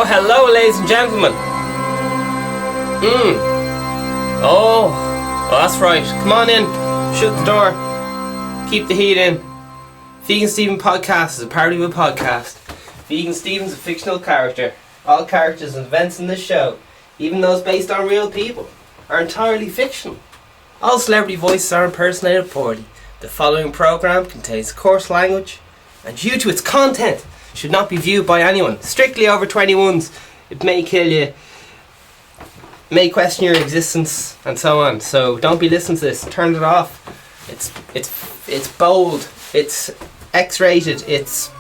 Oh, hello, ladies and gentlemen. Oh, that's right. Come on in. Shut the door. Keep the heat in. Vegan Steven podcast is a parody of a podcast. Vegan Steven's a fictional character. All characters and events in this show, even those based on real people, are entirely fictional. All celebrity voices are impersonated poorly. The following program contains coarse language, and due to its content, should not be viewed by anyone. Strictly over 21s. It may kill you, may question your existence, and so on. So don't be listening to this. Turn it off. It's bold. It's X-rated. It's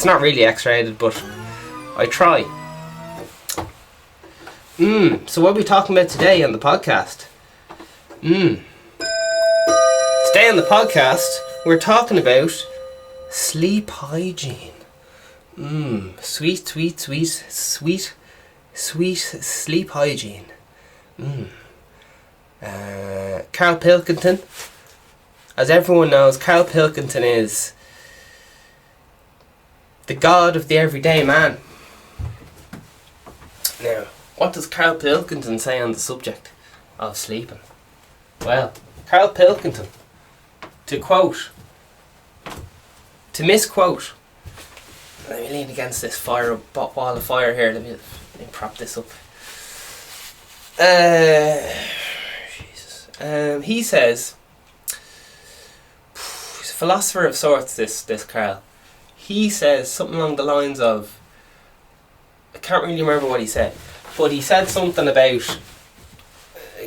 not really X-rated, but I try. So what are we talking about today on the podcast? Today on the podcast, we're talking about sleep hygiene. Sweet sleep hygiene. Carl Pilkington. As everyone knows, Carl Pilkington is the god of the everyday man. Now, what does Carl Pilkington say on the subject of sleeping? Well, Carl Pilkington, to misquote, let me lean against this wall of fire here, let me prop this up. He says, he's a philosopher of sorts, this Carl. He says something along the lines of, I can't really remember what he said, but he said something about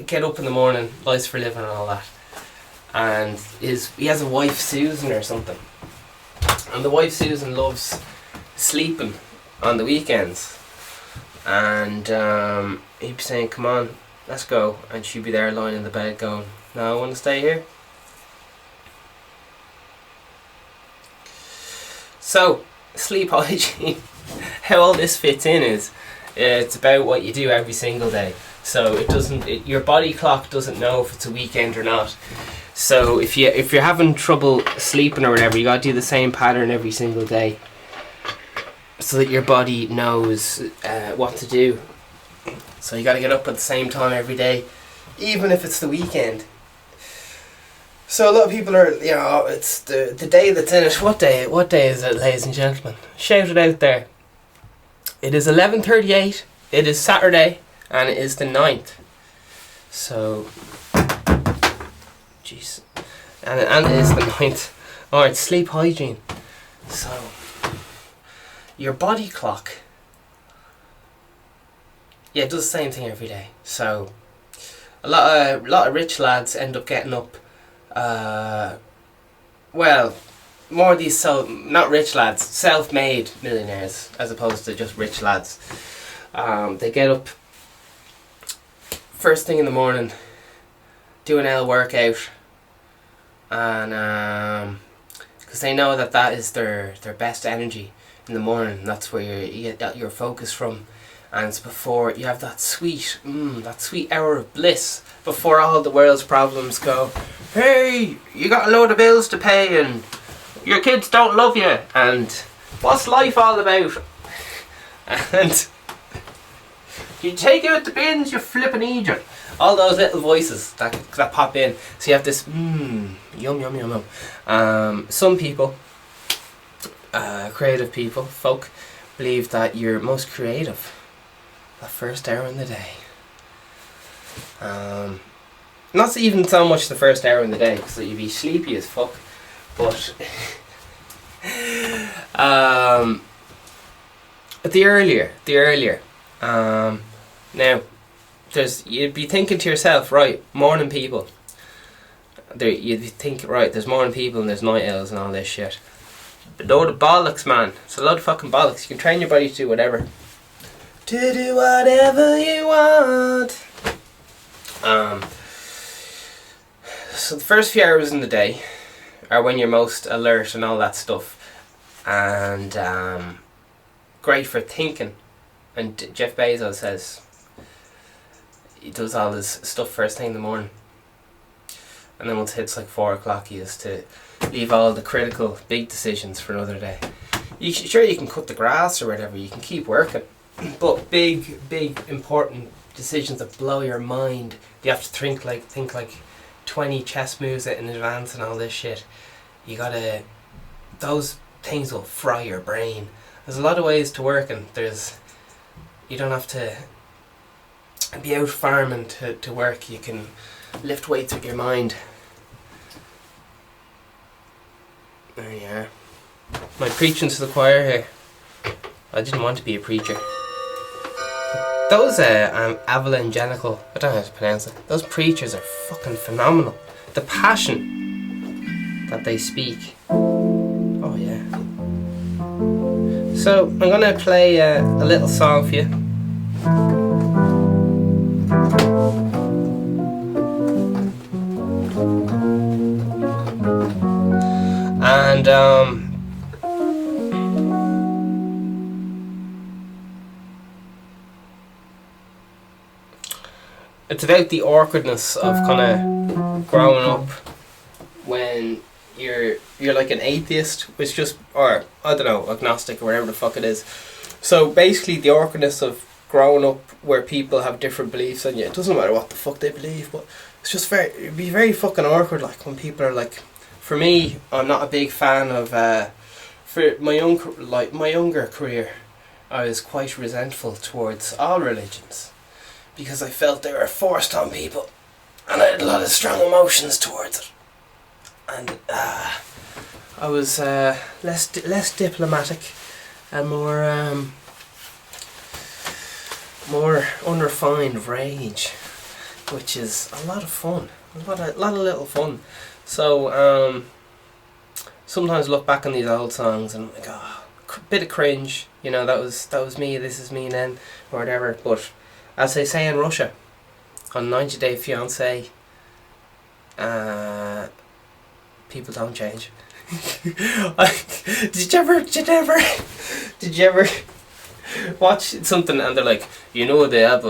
get up in the morning, lives for living and all that. And he has a wife, Susan, or something. And the wife, Susan, loves sleeping on the weekends. And he'd be saying, come on, let's go. And she'd be there lying in the bed going, no, I want to stay here. So, sleep hygiene, how all this fits in is, it's about what you do every single day. So your body clock doesn't know if it's a weekend or not. So if you're having trouble sleeping or whatever, you gotta do the same pattern every single day, so that your body knows what to do. So you gotta get up at the same time every day, even if it's the weekend. So a lot of people are, it's the day that's in it. What day is it, ladies and gentlemen? Shout it out there. It is 11:38. It is Saturday, and it is the 9th. So, jeez, and it is the 9th. Alright, sleep hygiene. So, your body clock, it does the same thing every day. So, a lot of rich lads end up getting up. More of these not rich lads, self-made millionaires, as opposed to just rich lads. They get up first thing in the morning, do an L workout, and because they know that is their best energy in the morning. That's where you get your focus from, and it's before you have that sweet hour of bliss before all the world's problems go. Hey, you got a load of bills to pay, and your kids don't love you, and what's life all about? And you take out the bins, you flippin' idiot. All those little voices that pop in. So you have this yum. Some people, creative people, folk, believe that you're most creative that first hour in the day. Not even so much the first hour in the day, because you'd be sleepy as fuck. But the earlier. Now, you'd be thinking to yourself, right, morning people. You'd be thinking, right, there's morning people and there's night owls and all this shit. A load of bollocks, man. It's a load of fucking bollocks. You can train your body to do whatever. To do whatever you want. So the first few hours in the day are when you're most alert and all that stuff. And great for thinking. And Jeff Bezos says he does all his stuff first thing in the morning, and then once it hits like 4 o'clock, he has to leave all the critical big decisions for another day. You can cut the grass or whatever, you can keep working, But big, important decisions that blow your mind. You have to think like 20 chess moves in advance and all this shit. Those things will fry your brain. There's a lot of ways to work, and you don't have to be out farming to work. You can lift weights with your mind. There you are. My preaching to the choir here. I didn't want to be a preacher. Those evangelical, I don't know how to pronounce it. Those preachers are fucking phenomenal. The passion that they speak. Oh yeah. So I'm gonna play a little song for you. And it's about the awkwardness of kind of growing up when you're like an atheist, which just, or I don't know, agnostic or whatever the fuck it is. So basically the awkwardness of growing up where people have different beliefs than you. It doesn't matter what the fuck they believe, but it's just it'd be very fucking awkward, like when people are like, for me, I'm not a big fan of, for my younger career, I was quite resentful towards all religions because I felt they were forced on people and I had a lot of strong emotions towards it. And I was less diplomatic and more unrefined rage, which is a lot of fun, a lot of little fun. So sometimes look back on these old songs and I'm like, oh, bit of cringe, you know, that was me, this is me then, or whatever. But as they say in Russia, on 90 Day Fiancé, people don't change. Did you ever watch something and they're like, you know, they have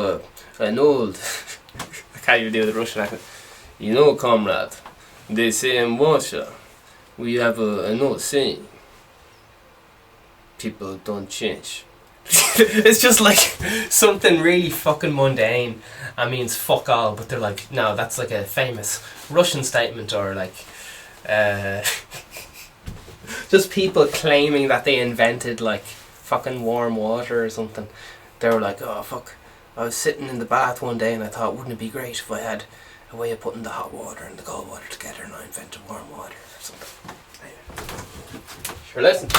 an old I can't even do the Russian accent. You know, comrade, they say in Russia we have an old saying, people don't change. It's just like something really fucking mundane and means fuck all, but they're like, no, that's like a famous Russian statement, or like just people claiming that they invented like fucking warm water or something. They were like, oh fuck, I was sitting in the bath one day and I thought, wouldn't it be great if I had a way of putting the hot water and the cold water together, and I invented warm water or something. Anyway. Sure listen.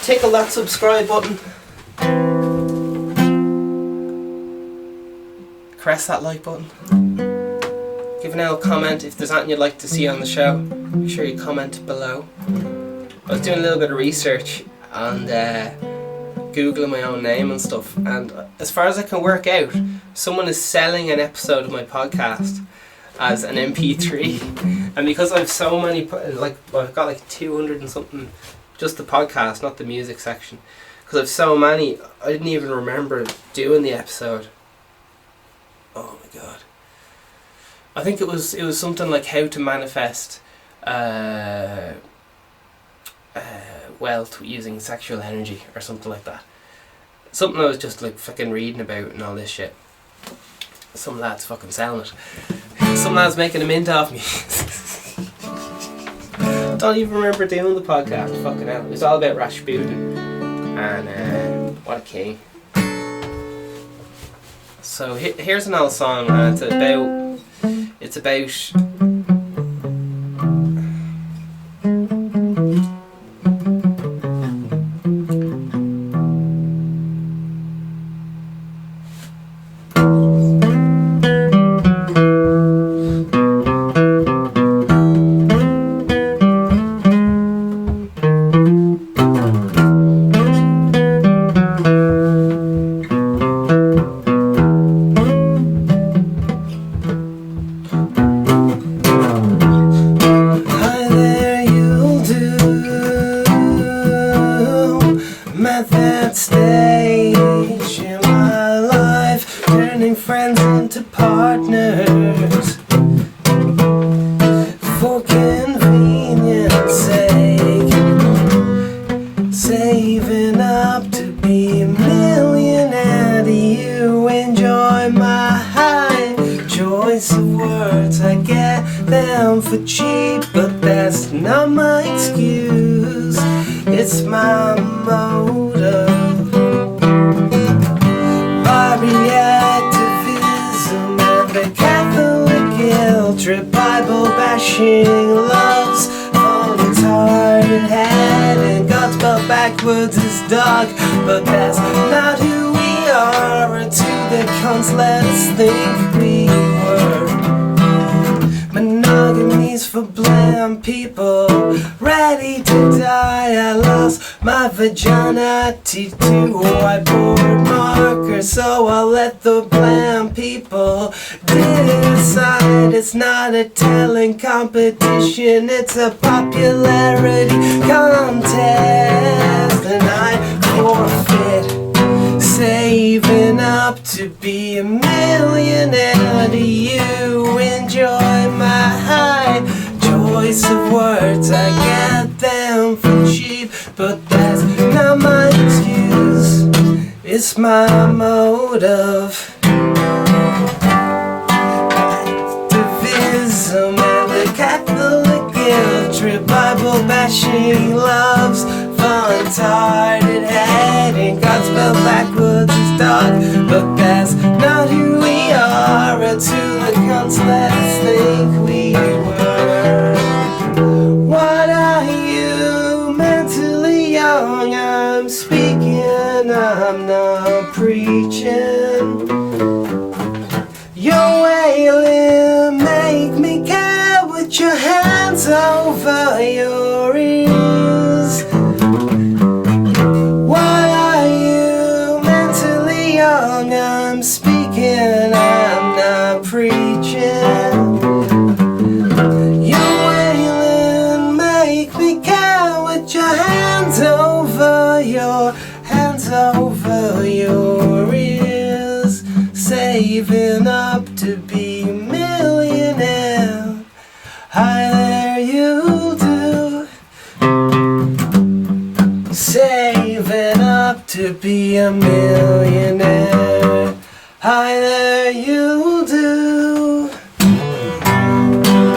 Tickle that subscribe button. Press that like button. Give an old comment if there's anything you'd like to see on the show. Make sure you comment below. I was doing a little bit of research and Googling my own name and stuff, and as far as I can work out, someone is selling an episode of my podcast as an MP3, and because I've so many, like I've got like 200 and something, just the podcast, not the music section, because I've so many, I didn't even remember doing the episode. Oh my god. I think it was something like how to manifest wealth using sexual energy or something like that. Something I was just like fucking reading about and all this shit. Some lad's fucking selling it. Some lad's making a mint off me. Don't even remember doing the podcast. Fucking hell. It was all about Rasputin and what a king. So here's an old song, and it's about words, I get them for cheap, but that's not my excuse. It's my motive. Barbie activism and the Catholic guilt trip, Bible bashing, love's retarded head and God spelled backwards is dog, but that's not who we are. And to the cons let us think we were. Monogamy's for bland people ready to die. I lost my virginity to a whiteboard marker, so I'll let the bland people decide. It's not a talent competition, it's a popularity contest, and I forfeit saving up to be a millionaire. Do you enjoy my high choice of words? I get them for cheap, but that's not my excuse. It's my motive. Activism and the Catholic guilt trip, Bible bashing, love's fun-tarded head and God spelled backwards is dog, but that's not who we are. And to the cons let us think we were. What are you? Mentally young, I'm speaking, I'm not preaching. You're wailing, make me care with your hands over your ears. What are you? Mentally young, I'm speaking, I'm not preaching. You're wailing, make me care with your hands over your ears. Saving up to be a millionaire. Hi there, you do. Saving up to be a millionaire. Hi there, you do.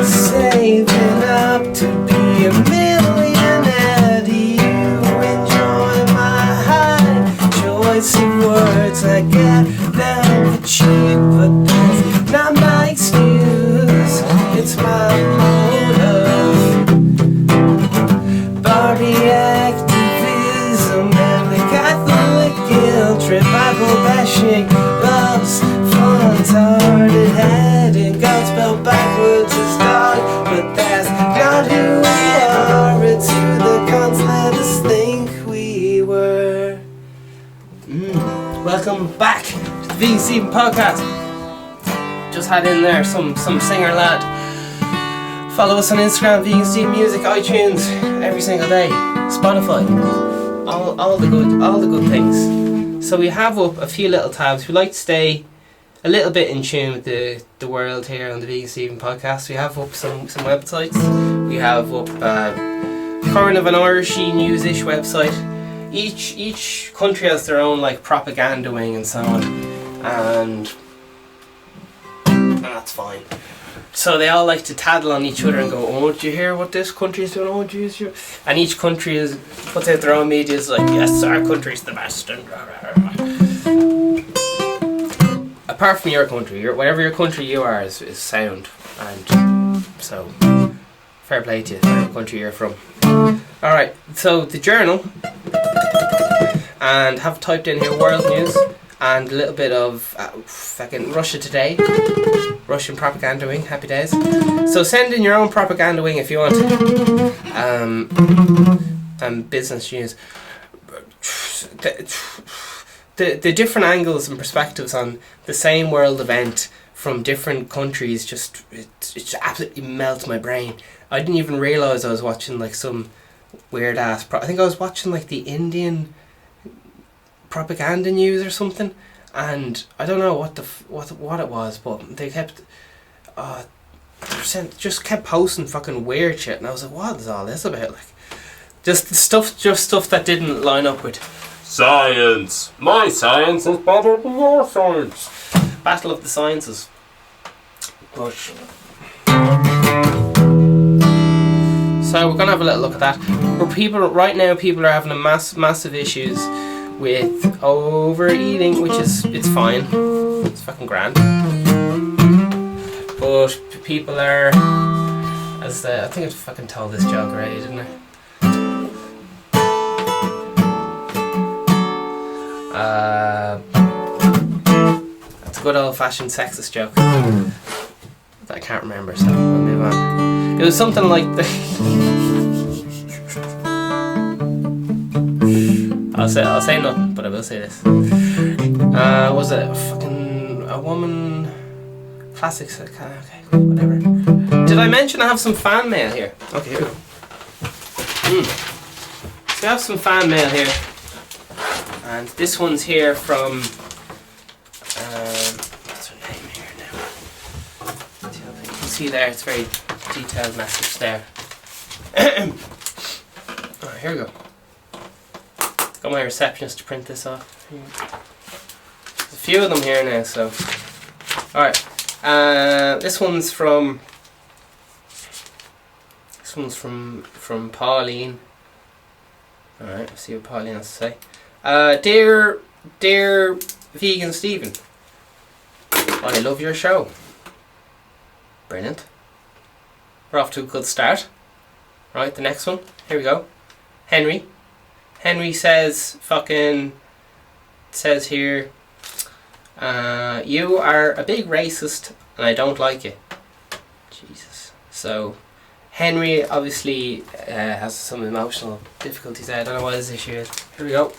Saving up to be a millionaire. Do you enjoy my high choice of words? I get them for cheap, but that's not my excuse. It's my motive. Barbie activism and the Catholic guilt trip, Bible bashing, love's fun-tarded head and God spelled backwards is dog, but that's not who we are. And to the cons let us think we were. Welcome back to the Vegan Stephen podcast. Just had in there some singer lad. Follow us on Instagram, Vegan Stephen Music, iTunes, every single day, Spotify, all the good things. So we have up a few little tabs. We like to stay a little bit in tune with the world here on the Vegan Stephen podcast. We have up some websites. We have up kind of an Irishy news-ish website. Each country has their own like propaganda wing and so on, and that's fine. So they all like to tattle on each other and go, oh, did you hear what this country is doing? Oh, geez, you. And each country puts out their own media, is like, yes, our country's the best. And apart from your country, whatever your country you are is sound. And so, fair play to you, whatever country you're from. Alright, so the journal, and have typed in here world news and a little bit of fucking Russia Today, Russian propaganda wing, happy days. So send in your own propaganda wing if you want. Business news. The different angles and perspectives on the same world event from different countries just it absolutely melts my brain. I didn't even realise I was watching like some weird ass I think I was watching like the Indian propaganda news or something, and I don't know what it was, but they kept just kept posting fucking weird shit, and I was like, what is all this about? Like just stuff that didn't line up with science. My science is better than your science. Battle of the sciences. But So we're gonna have a little look at that. People are having a massive issues with overeating, which is, it's fine, it's fucking grand. But people are, I think I fucking told this joke already, didn't I? That's a good old-fashioned sexist joke that I can't remember, so we'll move on. It was something like the I'll say nothing, but I will say this. Was it a woman? Classics. Okay, whatever. Did I mention I have some fan mail here? Okay, here we go. So I have some fan mail here, and this one's here from. What's her name here now? You can see there, it's very detailed message there. Alright, here we go. Got my receptionist to print this off. There's a few of them here now, so. Alright. This one's from Pauline. Alright, let's see what Pauline has to say. Dear Vegan Stephen, I love your show. Brilliant. We're off to a good start. Right, the next one. Here we go. Henry says here, you are a big racist and I don't like it. Jesus. So Henry obviously has some emotional difficulties there. I don't know what his issue is. Here we go.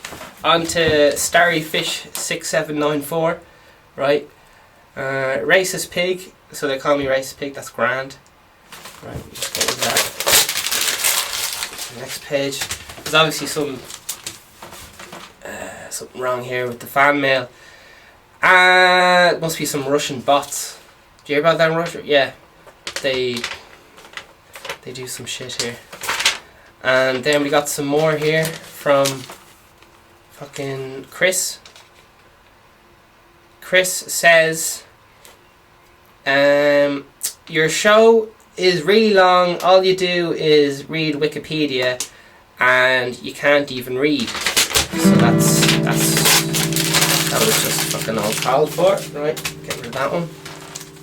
On to Starryfish6794. Right. Racist pig. So they call me racist pig. That's grand. Right, we just go with that. Next page. There's obviously something wrong here with the fan mail. It must be some Russian bots. Do you hear about that in Russia? Yeah. They do some shit here. And then we got some more here from fucking Chris. Chris says, your show is really long. All you do is read Wikipedia and you can't even read. So that was just fucking all called for. Right, get rid of that one.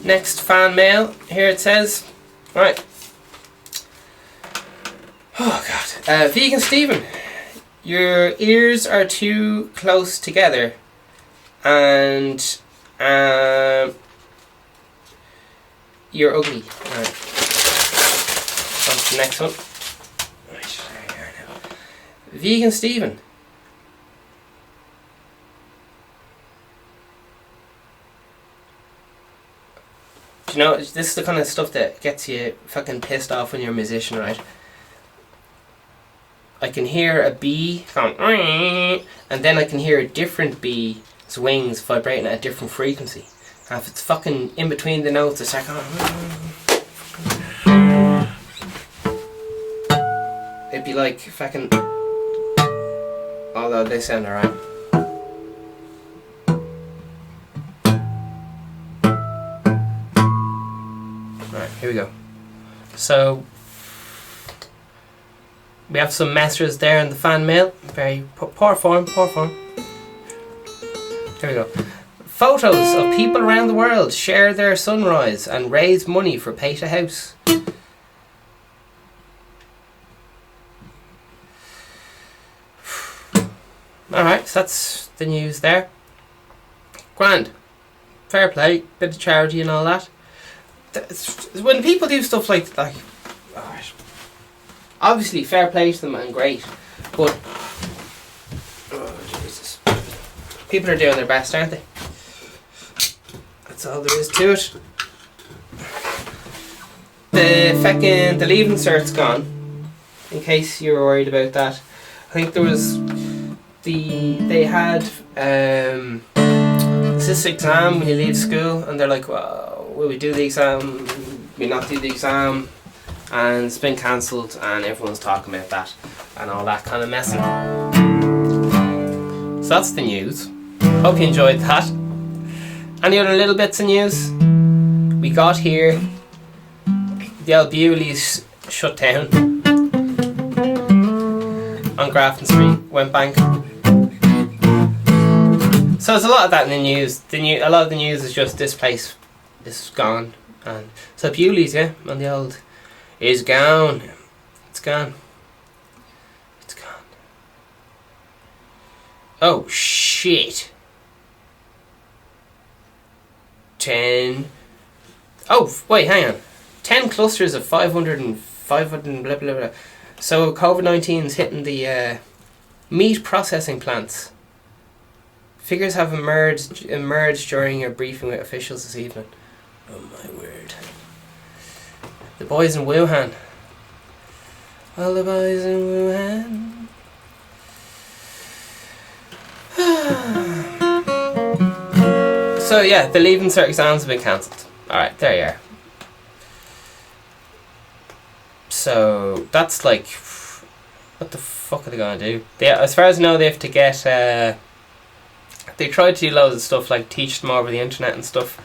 Next fan mail. Here it says, right. Oh god. Vegan Stephen, your ears are too close together and you're ugly. Right. On to the next one. Right, here now. Vegan Stephen. You know, this is the kind of stuff that gets you fucking pissed off when you're a musician, right? I can hear a bee going, and then I can hear a different bee's wings vibrating at a different frequency. And if it's fucking in between the notes, it's like, it'd be like fucking. Although they sound alright. Right, here we go. So we have some messages there in the fan mail. Very poor form. Here we go. Photos of people around the world share their sunrise and raise money for Peta House. Alright, so that's the news there. Grand. Fair play, bit of charity and all that. When people do stuff like alright. Obviously fair play to them and great, but oh Jesus, people are doing their best, aren't they? That's all there is to it. The leaving cert's gone, in case you were worried about that. I think there was they had this exam when you leave school, and they're like, well, will we do the exam? We not do the exam? And it's been cancelled, and everyone's talking about that and all that kind of messing. So that's the news. Hope you enjoyed that. Any other little bits of news? We got here, the old Bewley's shut down. on Grafton Street went bank. So there's a lot of that in the news. A lot of the news is just this place is gone. And so Bewley's, yeah, on the old, is gone. It's gone. It's gone. Oh shit. 10. Oh wait, hang on. 10 clusters of 500 blah blah blah. So COVID-19 is hitting the meat processing plants. Figures have emerged during a briefing with officials this evening. Oh my word. The boys in Wuhan. All the boys in Wuhan. So yeah, the Leaving Cert exams have been cancelled. Alright, there you are. So that's like, what the fuck are they gonna do? As far as I know, they have to get they tried to do loads of stuff like teach them over the internet and stuff,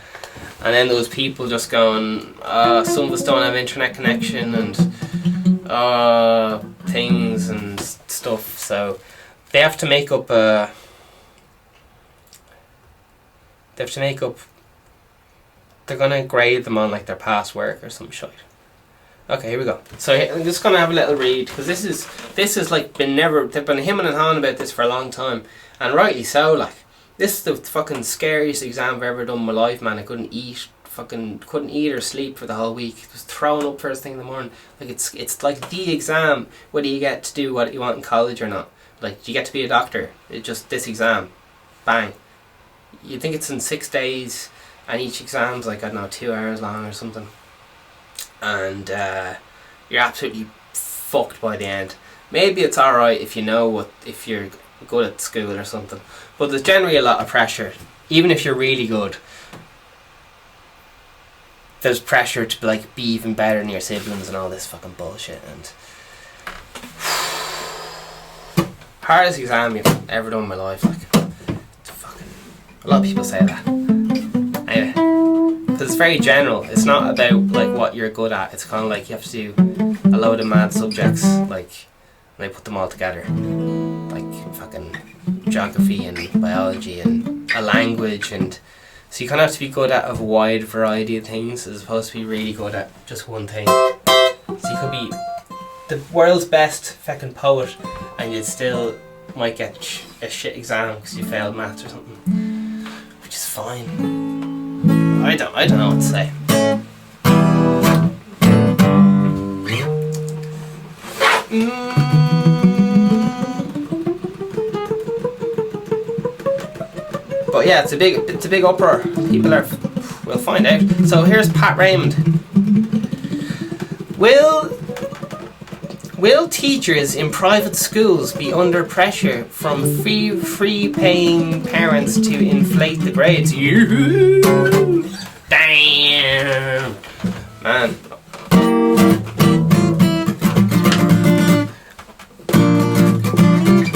and then there was people just going, some of us don't have internet connection and things and stuff, so they have to make up they're gonna grade them on like their past work or some shit. Okay, here we go. So I'm just gonna have a little read, because this is like they've been hemming and hawing about this for a long time, and rightly so. Like, this is the fucking scariest exam I've ever done in my life, man. I couldn't eat or sleep for the whole week. Just throwing up first thing in the morning. Like, it's like the exam, whether you get to do what you want in college or not. Like, you get to be a doctor. It's just this exam, bang. You think it's in 6 days, and each exam's like, I don't know, 2 hours long or something. And you're absolutely fucked by the end. Maybe it's alright if if you're good at school or something, but there's generally a lot of pressure. Even if you're really good, there's pressure to be even better than your siblings and all this fucking bullshit. And hardest exam you've ever done in my life. Like, it's fucking, a lot of people say that. Anyway, because it's very general. It's not about like what you're good at. It's kind of like you have to do a load of mad subjects, like, and they put them all together, like fucking geography and biology and a language, and so you kind of have to be good at a wide variety of things as opposed to be really good at just one thing. So you could be the world's best fucking poet and you still might get a shit exam because you failed maths or something, which is fine. I don't know what to say. But yeah, it's a big uproar. People we'll find out. So here's Pat Raymond. Will teachers in private schools be under pressure from free paying parents to inflate the grades? Damn, man.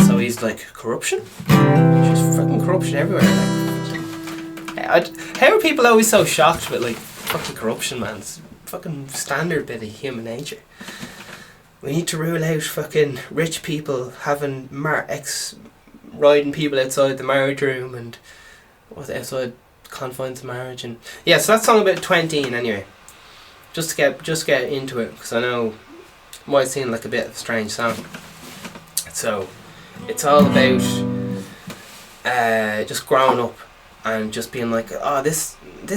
So he's like, corruption? There's just fucking corruption everywhere. How are people always so shocked with like fucking corruption, man? It's fucking standard bit of human nature. We need to rule out fucking rich people having riding people outside the marriage room and outside confines of marriage, and yeah. So that song about 20 anyway. Just to get into it, because I know it might seem like a bit of a strange song. So it's all about just growing up and just being like, oh, this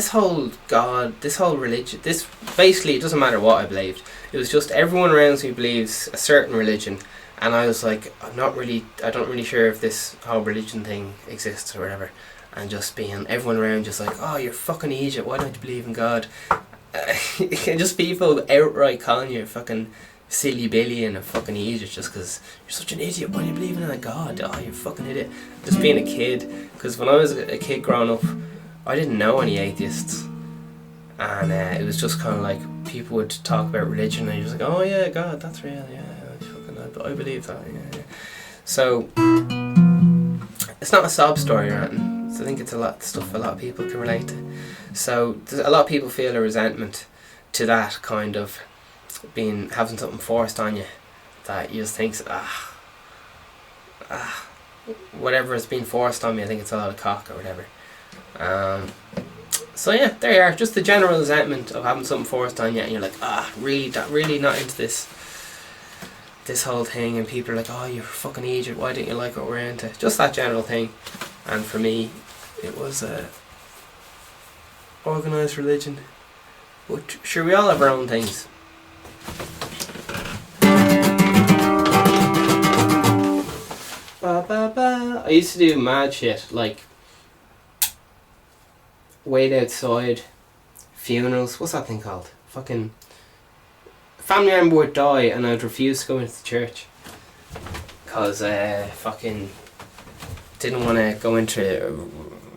whole God, this whole religion, this basically, it doesn't matter what I believed. It was just everyone around me believes a certain religion, and I was like, I don't really sure if this whole religion thing exists or whatever, and just being everyone around just like, oh, you're fucking Egypt, why don't you believe in God? Just people outright calling you fucking silly Billy and a fucking Egypt just because you're such an idiot. Why do you believe in a God? Oh, you're a fucking idiot. Just being a kid, because when I was a kid growing up, I didn't know any atheists, and it was just kind of like people would talk about religion and you're just like, oh yeah, God, that's real, yeah, I believe that, yeah. So it's not a sob story or anything. So I think it's a lot of stuff a lot of people can relate to. So a lot of people feel a resentment to that kind of having something forced on you that you just think, whatever has been forced on me. I think it's a lot of cock or whatever. So yeah, there you are. Just the general resentment of having something forced on you, and you're like, really not into this whole thing. And people are like, oh, you're a fucking idiot. Why didn't you like what we're into? Just that general thing. And for me, it was organised religion. But sure, we all have our own things. I used to do mad shit, like wait outside funerals. What's that thing called? Fucking family member would die and I'd refuse to go into the church because fucking didn't want to go into a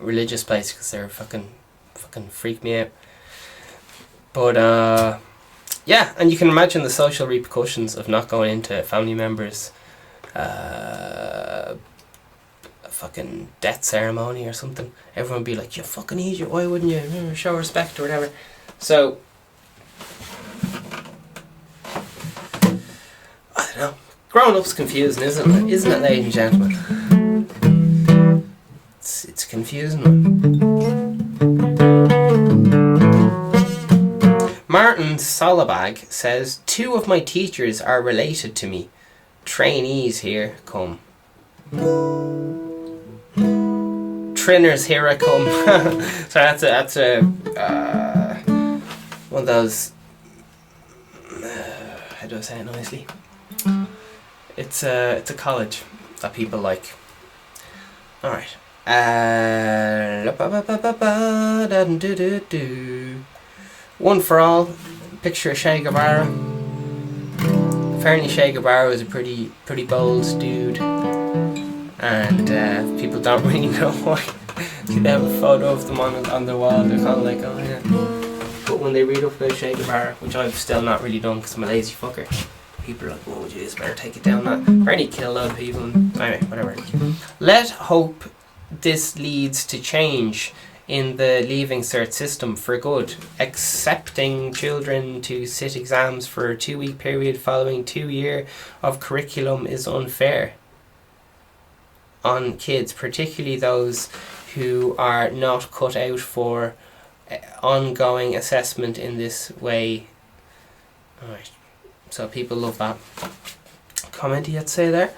religious place because they were fucking freak me out. But yeah, and you can imagine the social repercussions of not going into family members' a fucking death ceremony or something. Everyone would be like, you fucking idiot, why wouldn't you show respect or whatever. So I don't know, growing up's confusing, isn't it, ladies and gentlemen? It's confusing. Martin Solabag says, 2 of my teachers are related to me. Trainees here come. Trinners, here I come. So that's a one of those. How do I say it nicely? It's a college that people like. All right. One for all. Picture of Che Guevara. Apparently Che Guevara was a pretty bold dude, and people don't really know why. They have a photo of them on the wall. They're kind of like, oh yeah. But when they read up about Che Guevara, which I've still not really done because I'm a lazy fucker, people are like, oh jeez, better take it down. That apparently killed a lot of people. Anyway, whatever. Let hope this leads to change in the Leaving Cert system for good. Accepting children to sit exams for a 2-week period following 2 years of curriculum is unfair on kids, particularly those who are not cut out for ongoing assessment in this way. Alright, so people love that comment you had to say there.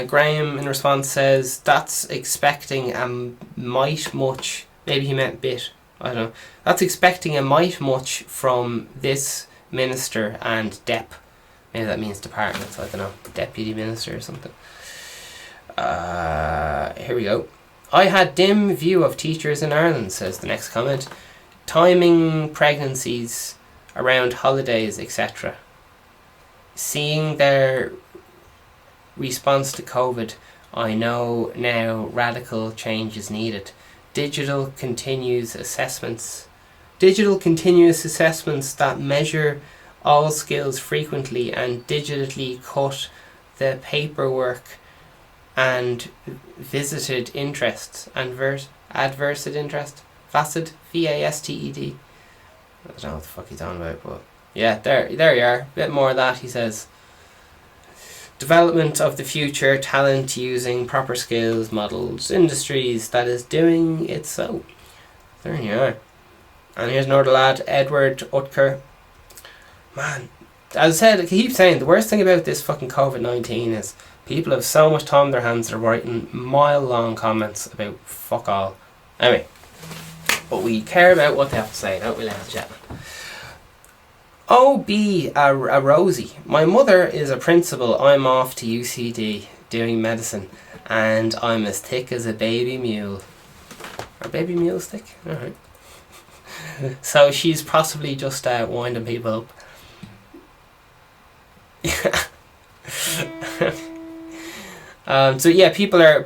Graham in response says, that's expecting a mite much. Maybe he meant bit. I don't know. That's expecting a mite much from this minister and DEP. Maybe that means departments. I don't know. Deputy minister or something. Here we go. I had dim view of teachers in Ireland, says the next comment. Timing pregnancies around holidays, etc. Seeing their response to COVID, I know now radical change is needed. Digital continuous assessments that measure all skills frequently and digitally cut the paperwork and visited interests and adversed interest. Facet, VASTED. I don't know what the fuck he's on about, but yeah, there you are. A bit more of that, he says. Development of the future, talent using proper skills, models, industries that is doing it so. There you are. And here's another lad, Edward Utker. Man, as I said, I keep saying, the worst thing about this fucking COVID-19 is people have so much time on their hands, they're writing mile-long comments about fuck all. Anyway, but we care about what they have to say, don't we, ladies and gentlemen? Oh, be a Rosie. My mother is a principal. I'm off to UCD doing medicine, and I'm as thick as a baby mule. Are baby mules thick? Alright. So she's possibly just winding people up. So yeah, people are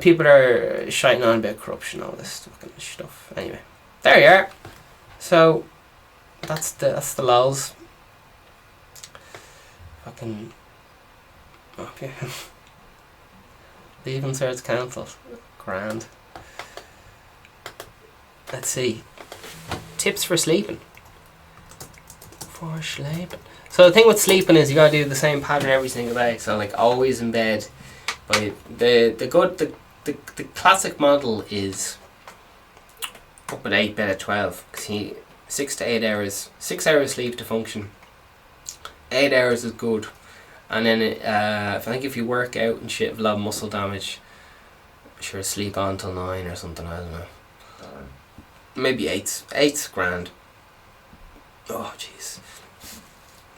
shouting on about corruption, all this fucking stuff. Anyway, there you are. So that's the lols. Fucking okay. Leaving Certs cancelled. Grand. Let's see. Tips for sleeping. So the thing with sleeping is you gotta do the same pattern every single day. So like always in bed But the classic model is up at 8, bed at 12. Because 6 to 8 hours, 6 hours sleep to function. 8 hours is good. And then I think if you work out and shit with a lot of muscle damage, sure, sleep on till 9 or something, I don't know. Maybe 8's. 8's grand. Oh, jeez.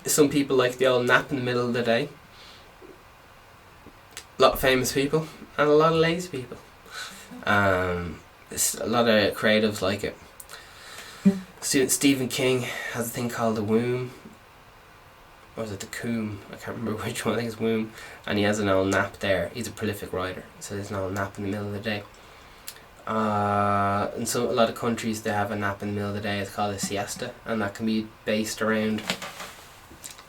Some people like the old nap in the middle of the day. A lot of famous people and a lot of lazy people. A lot of creatives like it. Stephen King has a thing called the womb. Or is it the coombe? I can't remember which one. I think it's womb. And he has an old nap there. He's a prolific writer, so there's an old nap in the middle of the day. In a lot of countries they have a nap in the middle of the day. It's called a siesta, and that can be based around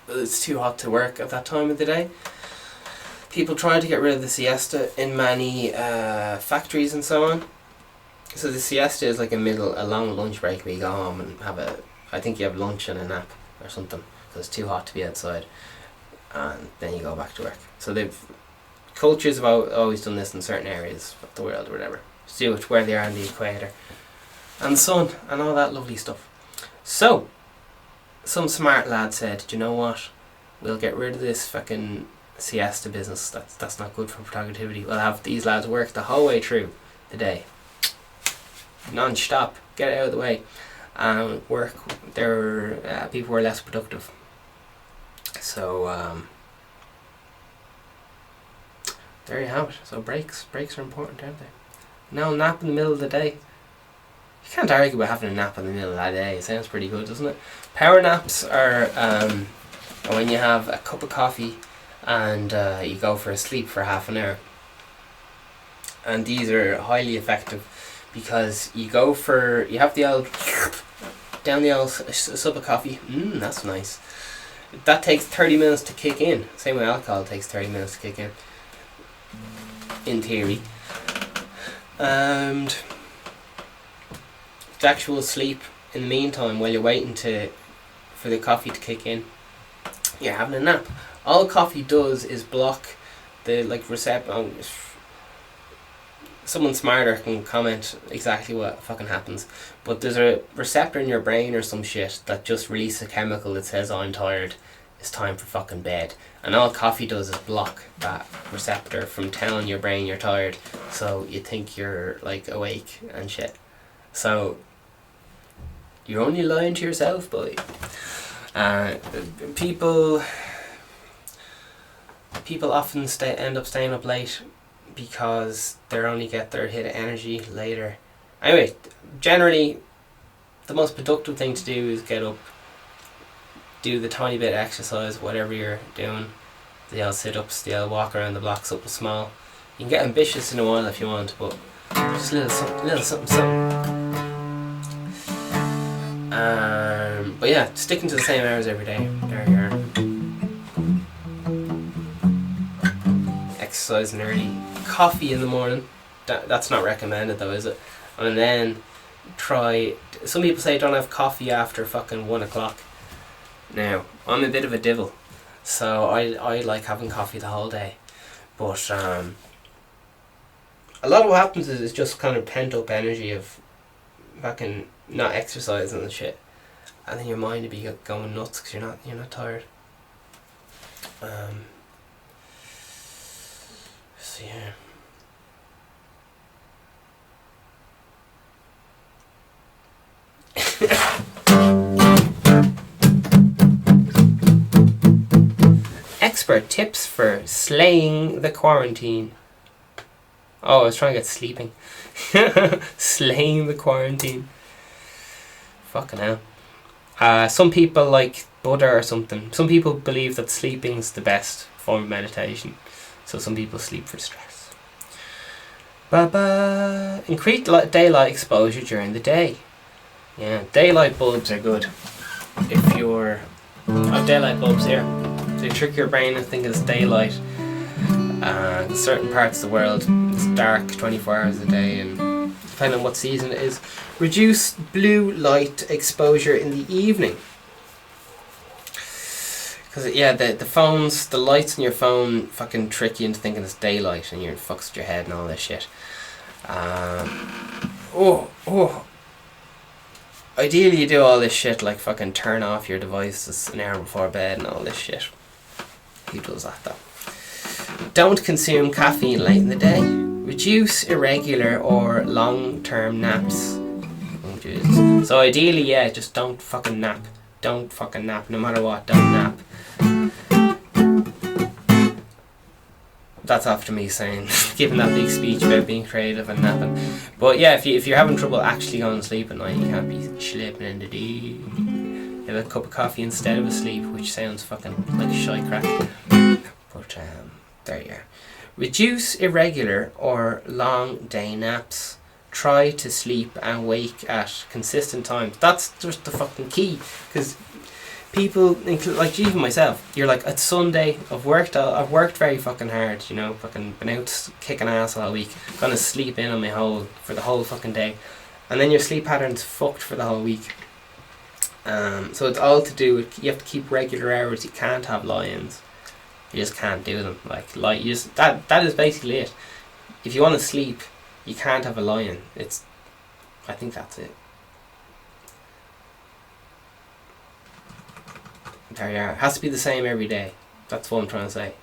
it's too hot to work at that time of the day. People try to get rid of the siesta in many factories and so on. So the siesta is like a long lunch break where you go home and I think you have lunch and a nap or something, because it's too hot to be outside, and then you go back to work. So cultures have always done this in certain areas of the world or whatever. See where they are in the equator and the sun and all that lovely stuff. So some smart lad said, do you know what, we'll get rid of this fucking siesta business. That's not good for productivity. We'll have these lads work the whole way through the day, non-stop, get it out of the way, and work. People were less productive. So there you have it. So breaks are important, aren't they? No nap in the middle of the day. You can't argue about having a nap in the middle of the day. It sounds pretty good, doesn't it? Power naps are when you have a cup of coffee and you go for a sleep for half an hour. And these are highly effective because you have the old down the old sip of coffee. That's nice. That takes 30 minutes to kick in. Same way alcohol takes 30 minutes to kick in theory. And the actual sleep in the meantime, while you're waiting for the coffee to kick in, you're having a nap. All coffee does is block the receptor. Someone smarter can comment exactly what fucking happens, but there's a receptor in your brain or some shit that just releases a chemical that says, I'm tired, it's time for fucking bed. And all coffee does is block that receptor from telling your brain you're tired, so you think you're awake and shit. So you're only lying to yourself, boy. People often end up staying up late because they only get their hit of energy later. Anyway, generally the most productive thing to do is get up, do the tiny bit of exercise, whatever you're doing, the old sit-ups, the old walk around the block, something small. You can get ambitious in a while if you want, but just a little something. But yeah, sticking to the same hours every day. There you are. Exercising early. Coffee in the morning. That's not recommended though, is it? And then some people say don't have coffee after fucking 1 o'clock. Now, I'm a bit of a divil, so I like having coffee the whole day. But a lot of what happens is it's just kind of pent up energy of fucking not exercising and shit, and then your mind would be going nuts because you're not tired. So yeah. Expert tips for slaying the quarantine. Oh, I was trying to get sleeping. Slaying the quarantine. Fucking hell. Some people like Buddha or something. Some people believe that sleeping's the best form of meditation. So some people sleep for stress. Increase daylight exposure during the day. Yeah, daylight bulbs are good. If you're... I've daylight bulbs here. They trick your brain into thinking it's daylight. In certain parts of the world it's dark 24 hours a day, and depending on what season it is. Reduce blue light exposure in the evening. Because, yeah, the phones, the lights on your phone fucking trick you into thinking it's daylight and you're fucks with your head and all this shit. Ideally you do all this shit like fucking turn off your devices an hour before bed and all this shit. Who does that though? Don't consume caffeine late in the day. Reduce irregular or long-term naps. Oh, Jesus. So ideally, yeah, just don't fucking nap. Don't fucking nap, no matter what, don't nap. That's after me saying, giving that big speech about being creative and napping. But yeah, if you're having trouble actually going to sleep at night, you can't be sleeping in the day. Have a cup of coffee instead of a sleep, which sounds fucking like a shy crack. But there you are. Reduce irregular or long day naps. Try to sleep and wake at consistent times. That's just the fucking key. Because people, like even myself, you're like, it's Sunday, I've worked very fucking hard, you know, fucking been out kicking ass all week, gonna sleep in on my hole for the whole fucking day, and then your sleep pattern's fucked for the whole week. So it's all to do with, you have to keep regular hours, you can't have lie-ins, you just can't do them, that is basically it. If you want to sleep, you can't have a lie-in. I think that's it. There you are. It has to be the same every day. That's what I'm trying to say.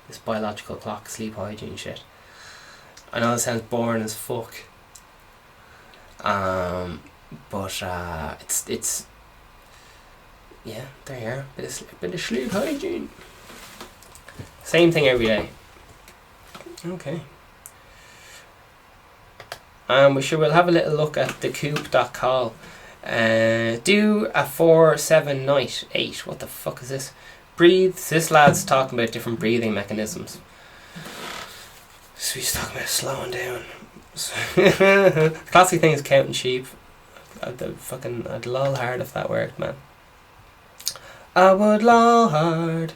This biological clock, sleep hygiene shit. I know it sounds boring as fuck. But it's yeah, there you are. Bit of sleep hygiene. Same thing every day. Okay. We'll have a little look at the coop.call. Do a 4-7 night 8. What the fuck is this? Breathe. This lad's talking about different breathing mechanisms. So he's talking about slowing down. Classic thing is counting sheep. I'd lol hard if that worked, man. I would lol hard.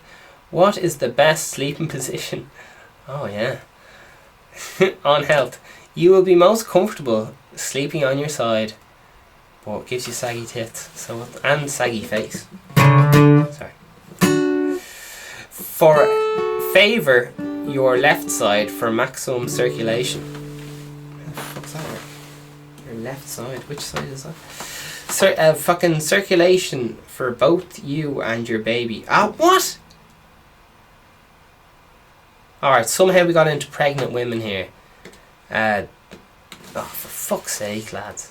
What is the best sleeping position? Oh yeah. On health. You will be most comfortable sleeping on your side. But it gives you saggy tits, and saggy face. Sorry. Favour your left side for maximum circulation. What's that? Your left side. Which side is that? Fucking circulation for both you and your baby. What? Alright, somehow we got into pregnant women here. For fuck's sake, lads.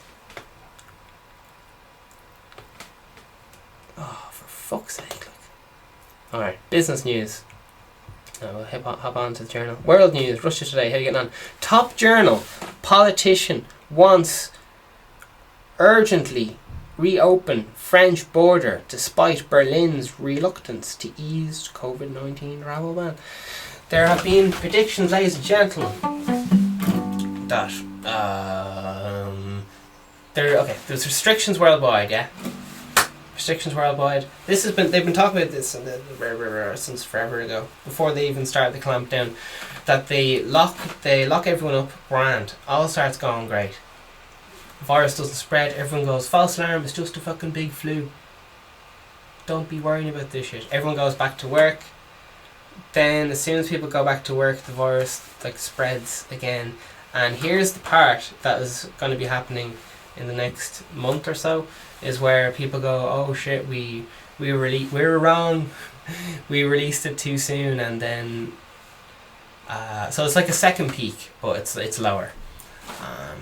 Oh, for fuck's sake. Alright, business news. Now we'll hop on to the journal. World news, Russia Today, how you getting on? Top journal, politician wants urgently reopen French border despite Berlin's reluctance to ease COVID-19 travel ban. There have been predictions, ladies and gentlemen, that there's restrictions worldwide, yeah? Restrictions worldwide. They've been talking about this since forever ago, before they even started the clampdown, that they lock everyone up, grand, all starts going great. The virus doesn't spread, everyone goes, false alarm, it's just a fucking big flu. Don't be worrying about this shit. Everyone goes back to work. Then as soon as people go back to work, the virus spreads again. And here's the part that is going to be happening in the next month or so, is where people go, oh shit, we were wrong, we released it too soon, and then so it's like a second peak, but it's lower.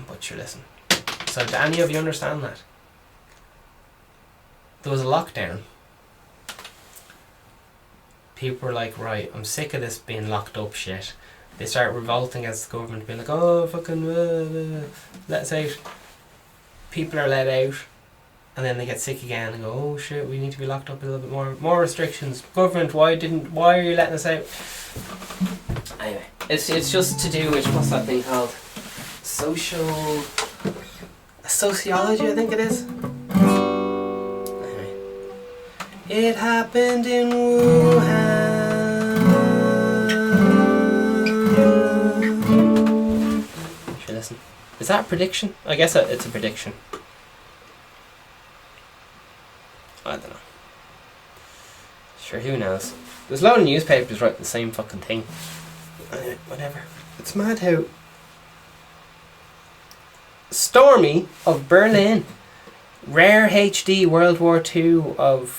But sure, listen. So do any of you understand that? There was a lockdown. People were like, right, I'm sick of this being locked up shit. They start revolting against the government, being like, oh, fucking, let us out. People are let out, and then they get sick again and go, oh shit, we need to be locked up a little bit more. More restrictions. Government, why are you letting us out? Anyway, it's just to do with, what's that thing called? Sociology, I think it is. Anyway. It happened in Wuhan. Sure, listen. Is that a prediction? I guess it's a prediction. I don't know. Sure, who knows? There's a lot of newspapers writing the same fucking thing. Anyway, whatever. It's mad how Stormy of Berlin, rare HD World War II of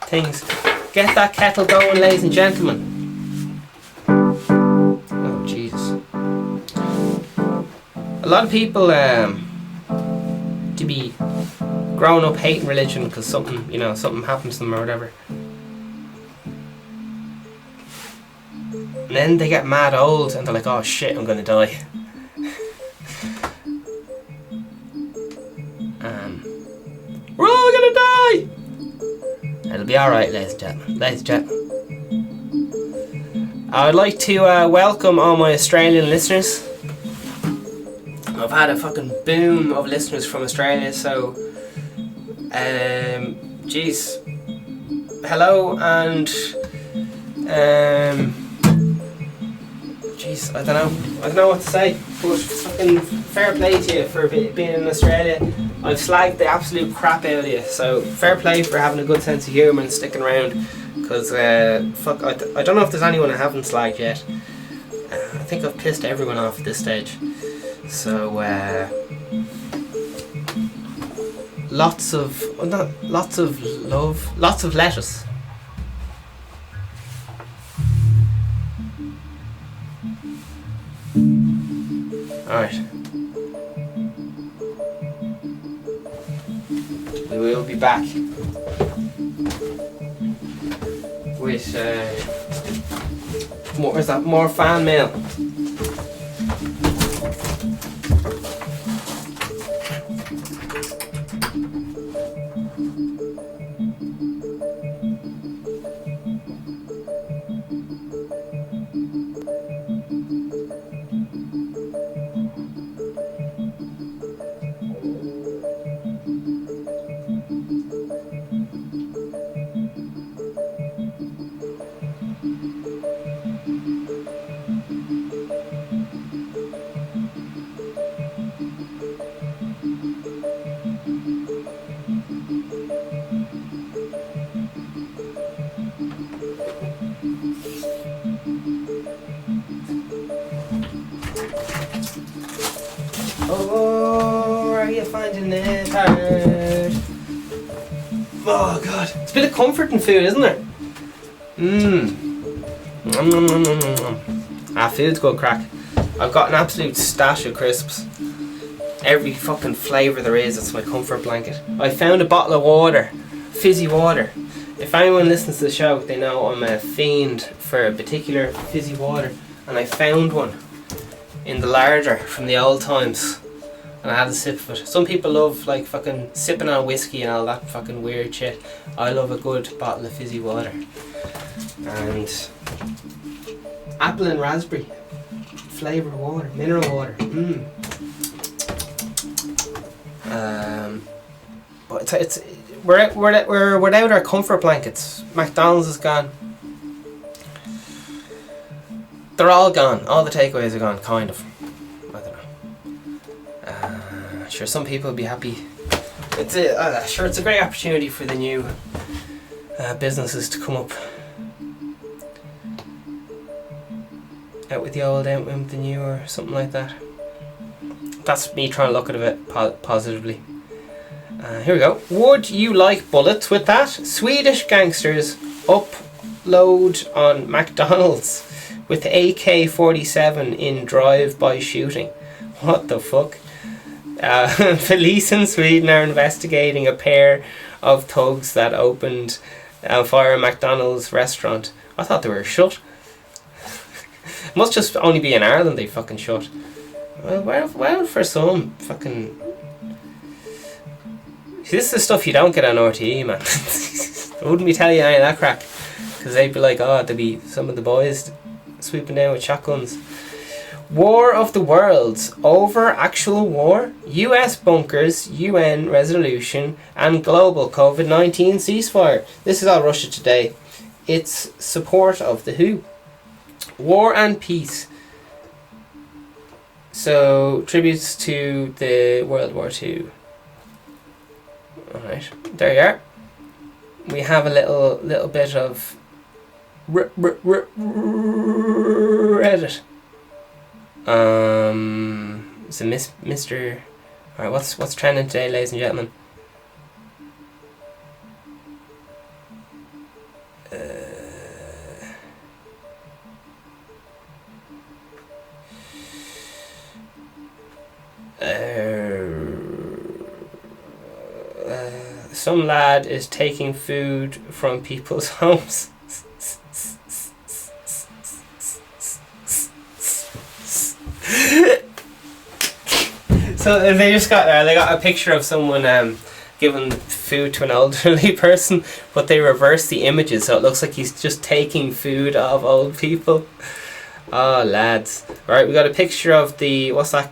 things. Get that kettle going, ladies and gentlemen. Oh Jesus! A lot of people to be growing up hating religion because something happens to them or whatever. And then they get mad old and they're like, oh shit, I'm gonna die. We're all gonna die! It'll be alright, ladies and gentlemen. Ladies and gentlemen. I would like to welcome all my Australian listeners. I've had a fucking boom of listeners from Australia, so jeez. Hello and jeez, I don't know what to say, but fucking fair play to you for being in Australia. I've slagged the absolute crap out of you, so fair play for having a good sense of humour and sticking around, because fuck, I don't know if there's anyone I haven't slagged yet. I think I've pissed everyone off at this stage, so lots of love, lots of lettuce. Alright. We will be back with more fan mail. Oh, are you finding it hard? Oh god, it's a bit of comforting food, isn't there? Food's good crack. I've got an absolute stash of crisps. Every fucking flavour there is, it's my comfort blanket. I found a bottle of water, fizzy water. If anyone listens to the show, they know I'm a fiend for a particular fizzy water, and I found one in the larder from the old times, and I had a sip of it. Some people love like fucking sipping on whiskey and all that fucking weird shit. I love a good bottle of fizzy water. And apple and raspberry flavoured water, mineral water. But it's we're without our comfort blankets. McDonald's is gone. They're all gone. All the takeaways are gone, kind of. I don't know. Sure, some people will be happy. It's a great opportunity for the new businesses to come up. Out with the old, out with the new, or something like that. That's me trying to look at it a bit positively. Here we go. Would you like bullets with that? Swedish gangsters upload on McDonald's with AK-47 in drive-by shooting. What the fuck? Police in Sweden are investigating a pair of thugs that opened fire a McDonald's restaurant. I thought they were shut. Must just only be in Ireland they fucking shut. Well, for some fucking... This is the stuff you don't get on RTE, man. I wouldn't be telling you any of that crack, because they'd be like, oh, there'd be some of the boys swooping down with shotguns. War of the Worlds. Over actual war, US bunkers, UN resolution, and global COVID-19 ceasefire. This is all Russia Today. It's support of the WHO. War and peace. So, tributes to the World War II. Alright, there you are. We have a little bit of Reddit. It's a Mr. Alright, what's trending today, ladies and gentlemen? Some lad is taking food from people's homes. So they got a picture of someone giving food to an elderly person, but they reverse the images so it looks like he's just taking food off old people. Oh, lads. Right, we got a picture of what's that?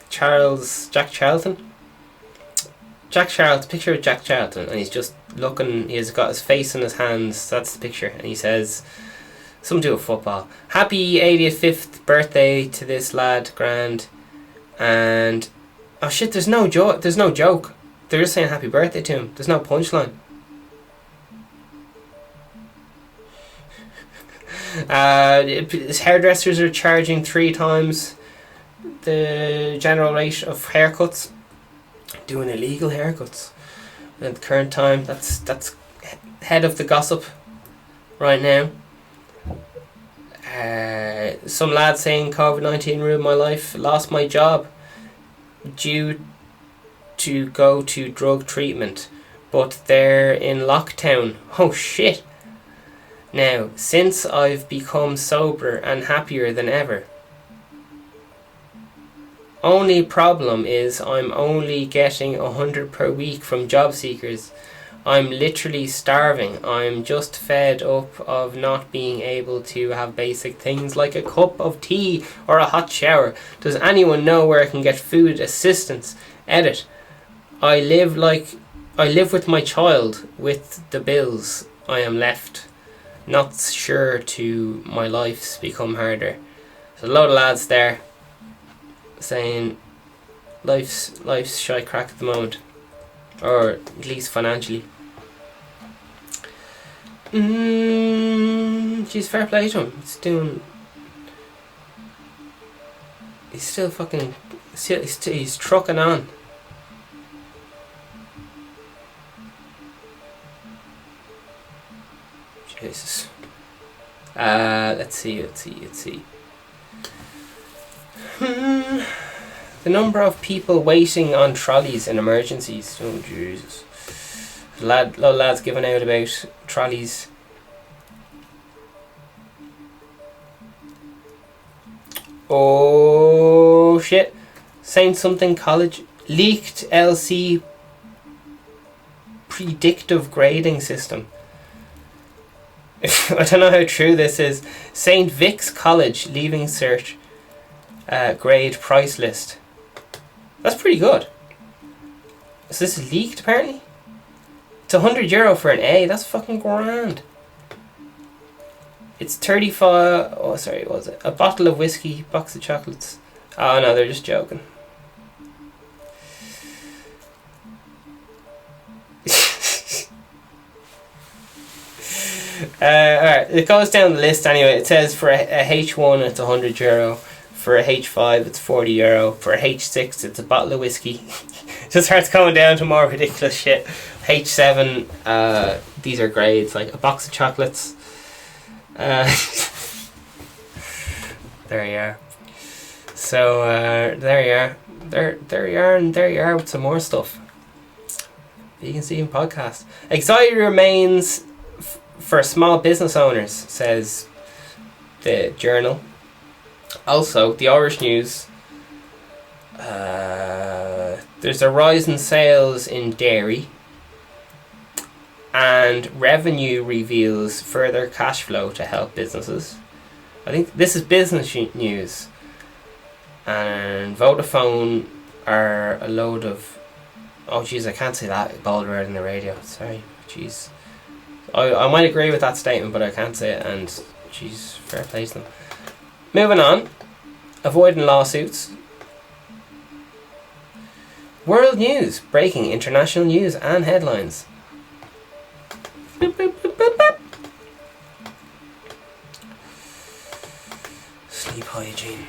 Jack Charlton? Picture of Jack Charlton, and he's just looking, he's got his face in his hands, that's the picture, and he says, something to do with football. Happy 85th birthday to this lad, grand. And, oh shit, there's no joke. They're just saying happy birthday to him. There's no punchline. His hairdressers are charging 3 times the general rate of haircuts. Doing illegal haircuts at the current time. That's head of the gossip right now. Some lad saying COVID-19 ruined my life, lost my job due to go to drug treatment, but they're in lockdown. Oh shit. Now, since I've become sober and happier than ever. Only problem is I'm only getting 100 per week from job seekers. I'm literally starving. I'm just fed up of not being able to have basic things like a cup of tea or a hot shower. Does anyone know where I can get food assistance? Edit. I live with my child with the bills I am left. Not sure to my life's become harder. So a load of lads there saying life's shy crack at the moment, or at least financially. Geez, fair play to him. He's still fucking, he's trucking on. Jesus. Let's see. The number of people waiting on trolleys in emergencies. Oh Jesus. Lot of lads giving out about trolleys. Oh shit. Saint something college leaked LC predictive grading system. I don't know how true this is. St. Vic's College leaving cert grade price list. That's pretty good. So this is leaked apparently. It's €100 for an A. That's fucking grand. It's 35. Oh sorry, what was it? A bottle of whiskey, box of chocolates. Oh no, they're just joking. Alright, it goes down the list anyway. It says for a H1 it's €100. For a H5 it's €40. For a H6 it's a bottle of whiskey. Just starts going down to more ridiculous shit. H7, these are grades, like a box of chocolates. There you are. So there you are. There you are, and there you are with some more stuff. You can see in podcast. Anxiety remains for small business owners, says the Journal. Also, the Irish News. There's a rise in sales in dairy, and revenue reveals further cash flow to help businesses. I think this is business news. And Vodafone are a load of... Oh jeez, I can't say that bold word in the radio. Sorry, jeez. I might agree with that statement, but I can't say it, and jeez, fair play to them. Moving on. Avoiding lawsuits. World news. Breaking international news and headlines. Boop, boop, boop, boop, boop. Sleep hygiene.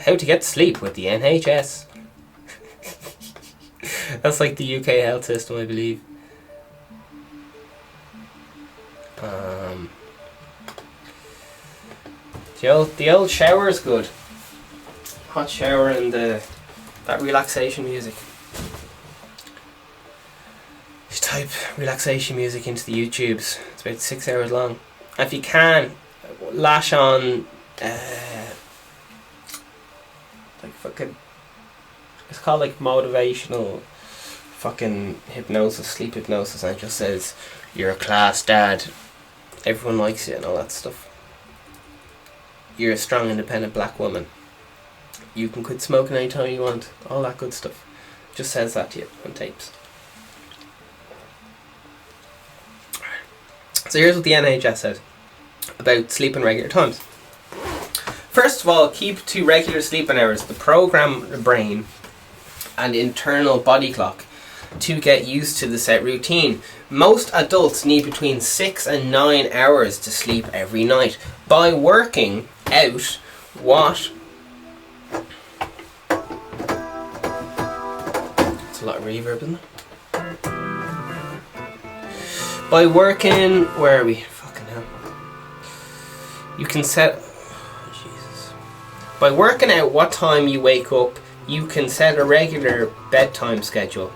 How to get sleep with the NHS. That's like the UK health system, I believe. The old shower is good. Hot shower and that relaxation music. You type relaxation music into the YouTubes. It's about 6 hours long. If you can, lash on like fucking, it's called like motivational fucking hypnosis, sleep hypnosis, and it just says you're a class dad, everyone likes you and all that stuff. You're a strong independent black woman. You can quit smoking anytime you want. All that good stuff. Just says that to you on tapes. So here's what the NHS says about sleeping regular times. First of all, keep to regular sleeping hours to program the brain and internal body clock to get used to the set routine. Most adults need between 6 and 9 hours to sleep every night. By working out what... It's a lot of reverb, isn't it? By working... Where are we? Fucking hell. You can set... Oh, Jesus. By working out what time you wake up, you can set a regular bedtime schedule.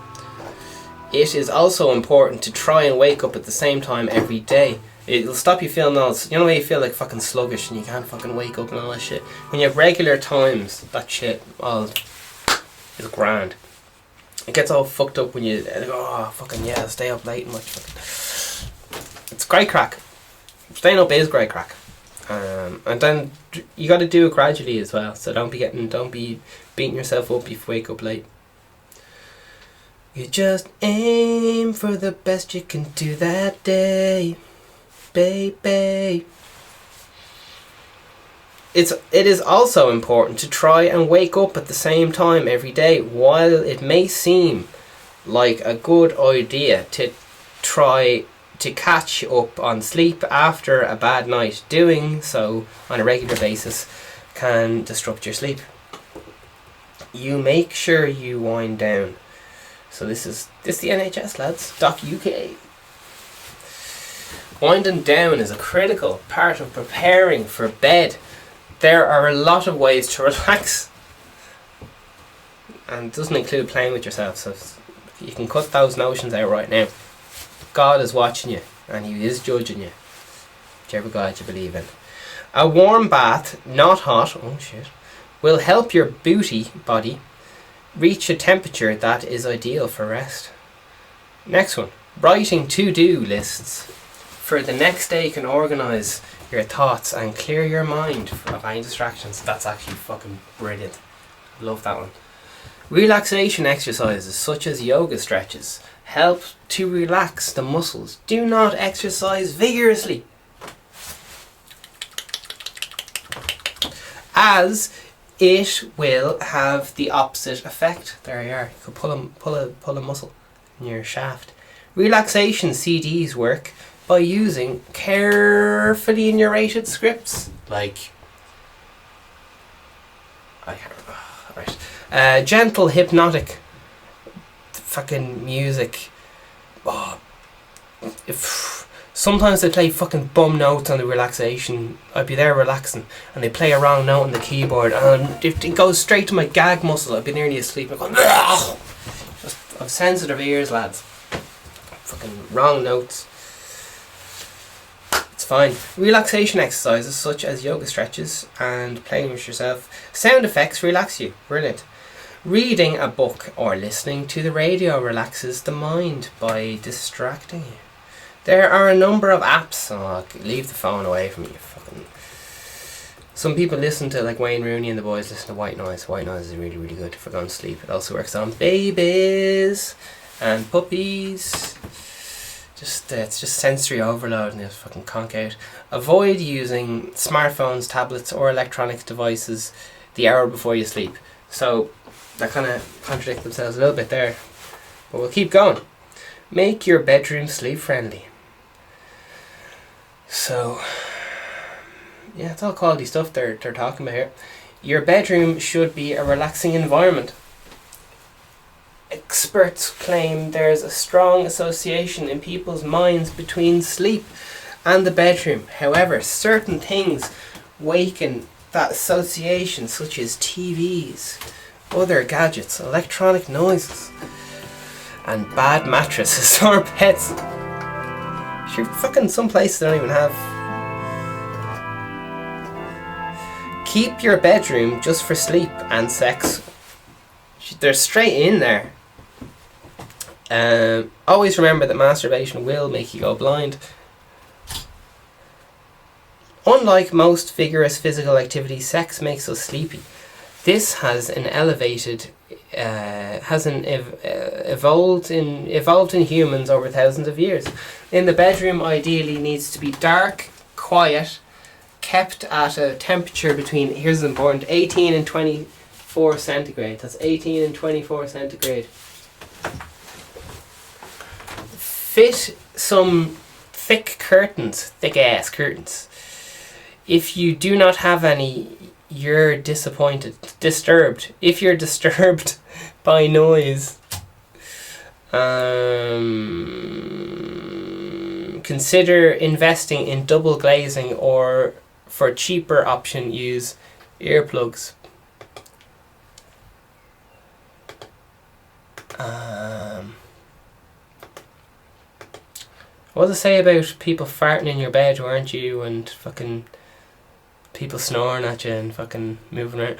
It is also important to try and wake up at the same time every day. It'll stop you feeling all... You know when you feel like fucking sluggish and you can't fucking wake up and all that shit? When you have regular times, that shit all is grand. It gets all fucked up when you... Oh, fucking yeah, I'll stay up late and watch fucking... It's great crack. Staying up is great crack. And then you got to do it gradually as well. So don't be beating yourself up if you wake up late. You just aim for the best you can do that day, baby. It is also important to try and wake up at the same time every day. While it may seem like a good idea to try to catch up on sleep after a bad night, doing so on a regular basis can disrupt your sleep. You make sure you wind down. So this is the NHS, lads. Doc UK. Winding down is a critical part of preparing for bed. There are a lot of ways to relax, and it doesn't include playing with yourself, so you can cut those notions out right now. God is watching you, and He is judging you, whichever God you believe in. A warm bath, not hot, oh shit, will help your body reach a temperature that is ideal for rest. Next one, writing to-do lists for the next day can organise your thoughts and clear your mind of any distractions. That's actually fucking brilliant. Love that one. Relaxation exercises such as yoga stretches help to relax the muscles. Do not exercise vigorously, as it will have the opposite effect. There you are. You could pull a muscle in your shaft. Relaxation CDs work by using carefully narrated scripts like gentle hypnotic fucking music. Sometimes they play fucking bum notes on the relaxation. I'd be there relaxing and they play a wrong note on the keyboard and it goes straight to my gag muscle. I'd be nearly asleep. I'm going, I've sensitive ears, lads. Fucking wrong notes. It's fine. Relaxation exercises such as yoga stretches and playing with yourself. Sound effects relax you. Brilliant. Reading a book or listening to the radio relaxes the mind by distracting you. There are a number of apps. Oh, leave the phone away from you. Fucking. Some people listen to like Wayne Rooney and the boys listen to white noise. White noise is really, really good for going to sleep. It also works on babies. And puppies, it's just sensory overload and just fucking conk out. Avoid using smartphones, tablets or electronic devices the hour before you sleep. So that kind of contradict themselves a little bit there, but we'll keep going. Make your bedroom sleep friendly. So yeah, it's all quality stuff they're talking about here. Your bedroom should be a relaxing environment. Experts claim there's a strong association in people's minds between sleep and the bedroom. However, certain things waken that association, such as TVs, other gadgets, electronic noises, and bad mattresses or pets. Sure, fucking some places they don't even have. Keep your bedroom just for sleep and sex. They're straight in there. Always remember that masturbation will make you go blind. Unlike most vigorous physical activity, sex makes us sleepy. This has evolved in humans over thousands of years. In the bedroom, ideally needs to be dark, quiet, kept at a temperature between, here's important, 18 and 24 centigrade. That's 18 and 24 centigrade. Fit some thick ass curtains. If you do not have any, you're disturbed. If you're disturbed by noise, consider investing in double glazing, or for cheaper option, use earplugs. What does it say about people farting in your bed, weren't you, and fucking people snoring at you and fucking moving around?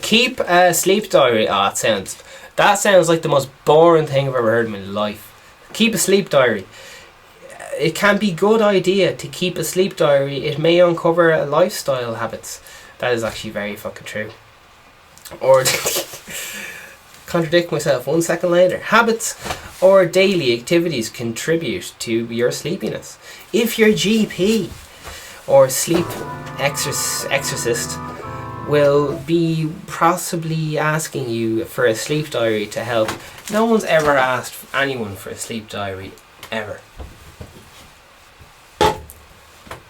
Keep a sleep diary. Oh, that sounds like the most boring thing I've ever heard in my life. Keep a sleep diary. It can be a good idea to keep a sleep diary. It may uncover lifestyle habits. That is actually very fucking true. Or contradict myself 1 second later. Habits or daily activities contribute to your sleepiness. If your GP or sleep exorcist will be possibly asking you for a sleep diary to help, no one's ever asked anyone for a sleep diary, ever.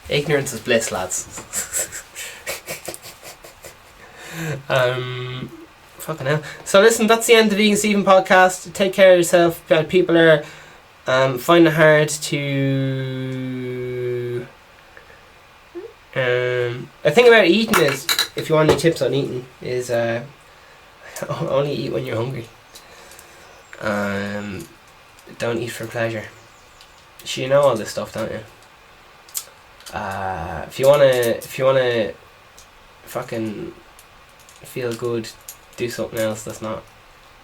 Ignorance is bliss, lads. Fucking hell. So listen, that's the end of the Vegan Stephen podcast. Take care of yourself. People are finding it hard to... the thing about eating is, if you want any tips on eating, is only eat when you're hungry. Don't eat for pleasure. So you know all this stuff, don't you? If you wanna fucking feel good, do something else that's not.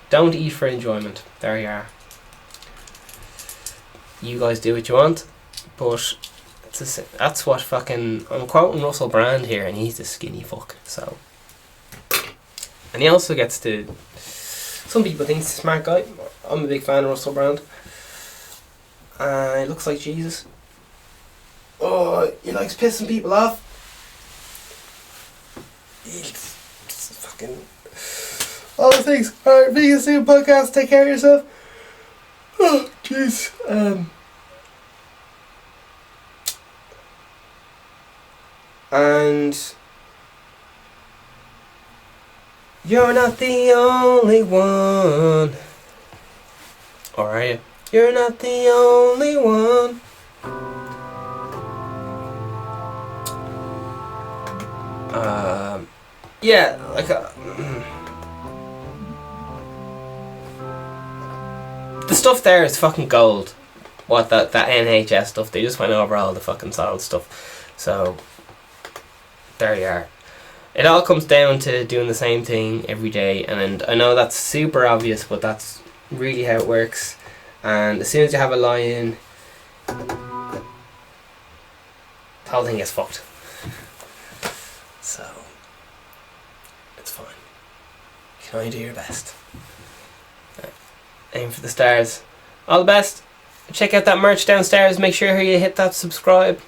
Don't eat for enjoyment. There you are. You guys do what you want, but that's what fucking... I'm quoting Russell Brand here, and he's a skinny fuck. So, and he also gets to... Some people think he's a smart guy. I'm a big fan of Russell Brand. He looks like Jesus. Oh, he likes pissing people off. He's fucking... all the things. Alright, Vegan Stephen podcast. Take care of yourself. Oh, jeez. And you're not the only one. Or are you? You're not the only one. Yeah, like the stuff there is fucking gold. What that NHS stuff, they just went over all the fucking solid stuff. So there you are. It all comes down to doing the same thing every day, and I know that's super obvious, but that's really how it works. And as soon as you have a lie in, the whole thing gets fucked. So it's fine. You can only do your best. aim for the stars. All the best. Check out that merch downstairs. Make sure you hit that subscribe.